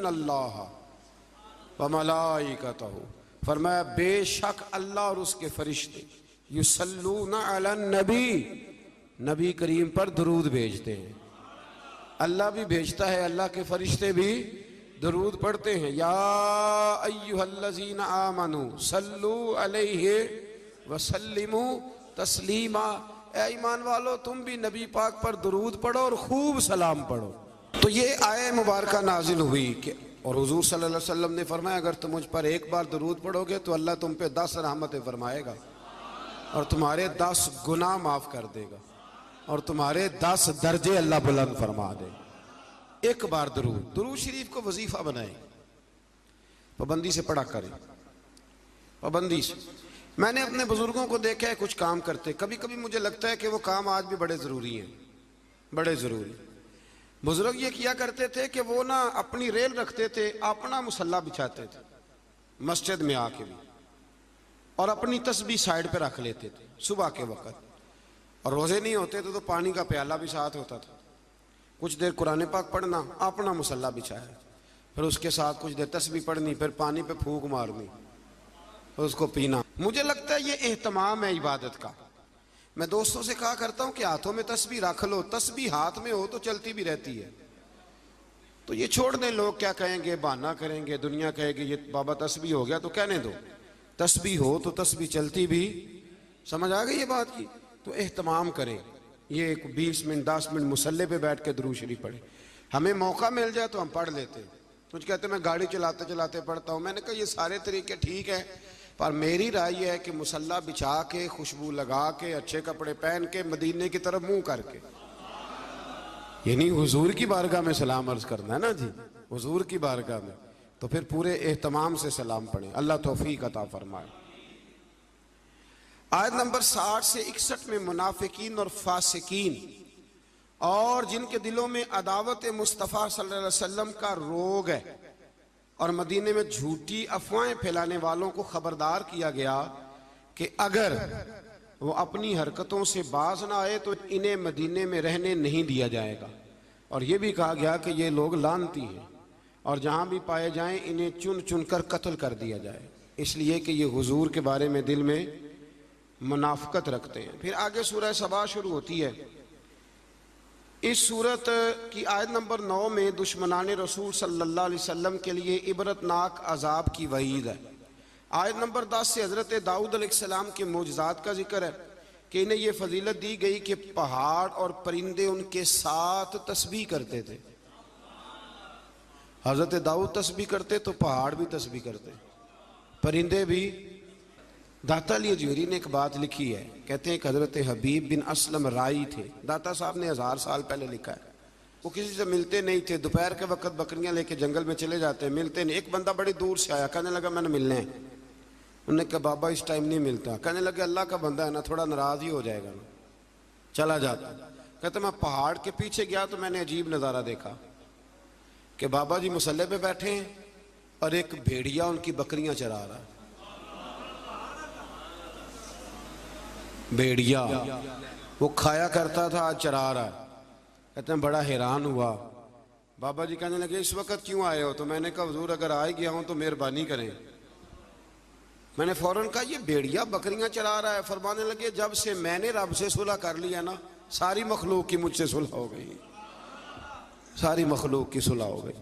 अल्लाह व मलाइकतहु, फरमाया बेशक अल्लाह और उसके फरिश्ते युसल्लूना अलन नबी, नबी करीम पर दुरूद भेजते हैं। अल्लाह भी भेजता है, अल्लाह के फरिश्ते भी दुरूद पढ़ते हैं। या अय्युहल्लज़ीना आमनू सल्लू अलैहि व सल्लिमू तस्लीमा, ए ईमान वालो तुम भी नबी पाक पर दुरूद पढ़ो और खूब सलाम पढ़ो। तो ये आय मुबारका नाजिल हुई कि और हुजूर सल्लल्लाहु अलैहि वसल्लम ने फरमाया अगर तुम मुझ पर एक बार दुरूद पढ़ोगे तो अल्लाह तुम पे 10 रहमतें फरमाएगा और तुम्हारे 10 गुनाह माफ कर देगा और तुम्हारे 10 दर्जे अल्लाह बुलंद फरमा देगा। एक बार दुरूद शरीफ को वजीफा बनाए, पाबंदी से पढ़ा करें, पाबंदी से। मैंने अपने बुजुर्गों को देखा है कुछ काम करते, कभी कभी मुझे लगता है कि वो काम आज भी बड़े जरूरी हैं, बड़े जरूरी। बुजुर्ग ये किया करते थे कि वो ना अपनी रेल रखते थे, अपना मुसल्ला बिछाते थे मस्जिद में आके भी, और अपनी तस्बीह साइड पे रख लेते थे सुबह के वक्त, और रोजे नहीं होते थे तो पानी का प्याला भी साथ होता था। कुछ देर कुरान पाक पढ़ना, अपना मुसल्ला बिछाया, फिर उसके साथ कुछ देर तस्बीह पढ़नी, फिर पानी पे फूंक मारनी, फिर उसको पीना। मुझे लगता है ये एहतमाम है इबादत का। मैं दोस्तों से कहा करता हूं कि हाथों में तस्बीह रख लो, तस्बीह हाथ में हो तो चलती भी रहती है। तो ये छोड़ दें, लोग क्या कहेंगे, बहाना करेंगे, दुनिया कहेगी ये बाबा तस्बीह हो गया, तो कहने दो, तस्बीह हो तो तस्बीह चलती भी। समझ आ गई ये बात की? तो एहतमाम करें, ये 20 मिनट 10 मिनट मुसल्ले पे बैठ के दुरूद शरीफ पढ़े। हमें मौका मिल जाए तो हम पढ़ लेते हैं। कुछ कहते मैं गाड़ी चलाते चलाते पढ़ता हूँ। मैंने कहा ये सारे तरीके ठीक है, पर मेरी राय है कि मुसल्ला बिछा के, खुशबू लगा के, अच्छे कपड़े पहन के, मदीने की तरफ मुंह करके, यानी हुजूर की बारगाह में सलाम अर्ज करना है ना जी, हुजूर की बारगाह में, तो फिर पूरे एहतमाम से सलाम पढ़ें। अल्लाह तौफीक अता फरमाए। आयत नंबर 60 से 61 में मुनाफिकीन और फासिकीन और जिनके दिलों में अदावत मुस्तफ़ा सल्लल्लाहु अलैहि वसल्लम का रोग है और मदीने में झूठी अफवाहें फैलाने वालों को खबरदार किया गया कि अगर वो अपनी हरकतों से बाज ना आए तो इन्हें मदीने में रहने नहीं दिया जाएगा। और ये भी कहा गया कि ये लोग लानती हैं और जहां भी पाए जाएं इन्हें चुन चुन कर कत्ल कर दिया जाए, इसलिए कि ये हुजूर के बारे में दिल में मुनाफकत रखते हैं। फिर आगे सूरह सबा शुरू होती है। इस सूरत की आयत नंबर 9 में दुश्मनान रसूल सल्लल्लाहु अलैहि वसल्लम के लिए इबरतनाक अजाब की वईद है। आयत नंबर 10 से हज़रत दाऊद अलैहिस्सलाम के मोजज़ात का जिक्र है कि इन्हें यह फजीलत दी गई कि पहाड़ और परिंदे उनके साथ तस्बीह करते थे। हज़रत दाऊद तस्बीह करते तो पहाड़ भी तस्बीह करते, परिंदे भी। दाता अली अजूरी ने एक बात लिखी है, कहते हैं कि हजरत हबीब बिन असलम राई थे। दाता साहब ने 1000 साल पहले लिखा है। वो किसी से मिलते नहीं थे, दोपहर के वक्त बकरियां लेके जंगल में चले जाते, मिलते नहीं। एक बंदा बड़ी दूर से आया, कहने लगा मैंने मिलने हैं। उन्होंने कहा बाबा इस टाइम नहीं मिलता। कहने लगे अल्लाह का बंदा है ना, थोड़ा नाराज ही हो जाएगा ना, चला जाता। कहते मैं पहाड़ के पीछे गया तो मैंने अजीब नज़ारा देखा कि बाबा जी मुसल्ले पे बैठे हैं और एक भेड़िया उनकी बकरियां चरा रहा है। भेड़िया वो खाया करता था, आज चरा रहा है। कहते हैं बड़ा हैरान हुआ। बाबा जी कहने लगे इस वक्त क्यों आए हो? तो मैंने कहा हुजूर अगर आ ही गया हूं तो मेहरबानी करें। मैंने फौरन कहा ये भेड़िया बकरियां चरा रहा है। फरमाने लगे जब से मैंने रब से सुलह कर लिया ना, सारी मखलूक की मुझसे सुलह हो गई, सारी मखलूक की सुलह हो गई।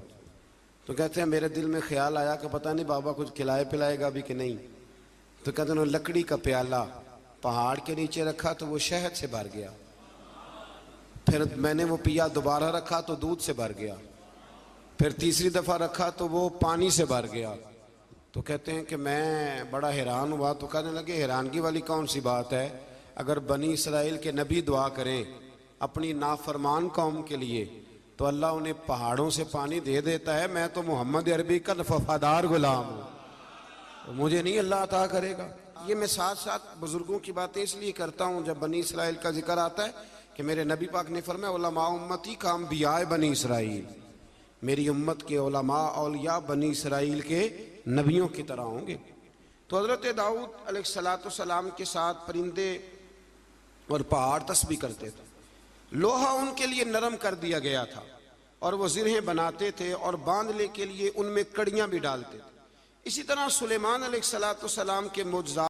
तो कहते हैं मेरे दिल में ख्याल आया कि पता नहीं बाबा कुछ खिलाए पिलाएगा भी कि नहीं। तो कहते हैं लकड़ी का प्याला पहाड़ के नीचे रखा तो वो शहद से भर गया, फिर मैंने वो पिया, दोबारा रखा तो दूध से भर गया, फिर तीसरी दफा रखा तो वो पानी से भर गया। तो कहते हैं कि मैं बड़ा हैरान हुआ। तो कहने लगे हैरानगी वाली कौन सी बात है? अगर बनी इसराइल के नबी दुआ करें अपनी नाफरमान कौम के लिए तो अल्लाह उन्हें पहाड़ों से पानी दे देता है। मैं तो मोहम्मद अरबी का वफादार गुलाम हूँ, तो मुझे नहीं अल्लाह अता करेगा। ये मैं साथ साथ बुजुर्गों की बातें इसलिए करता हूँ, जब बनी इसराइल का जिक्र आता है कि मेरे नबी पाक ने फरमाया उलमा उम्मती का अंबिया बनी इसराइल, मेरी उम्मत के उलमा औलिया बनी इसराइल के नबियों की तरह होंगे। तो हज़रत दाऊद अलैहिस्सलाम के साथ परिंदे और पहाड़ तस्बीह करते थे। लोहा उनके लिए नरम कर दिया गया था और वो ज़िरहें बनाते थे और बांधने के लिए उनमें कड़ियाँ भी डालते थे। इसी तरह सुलेमान अलैहिस्सलातु वस्सलाम के मुअज्जिज़ात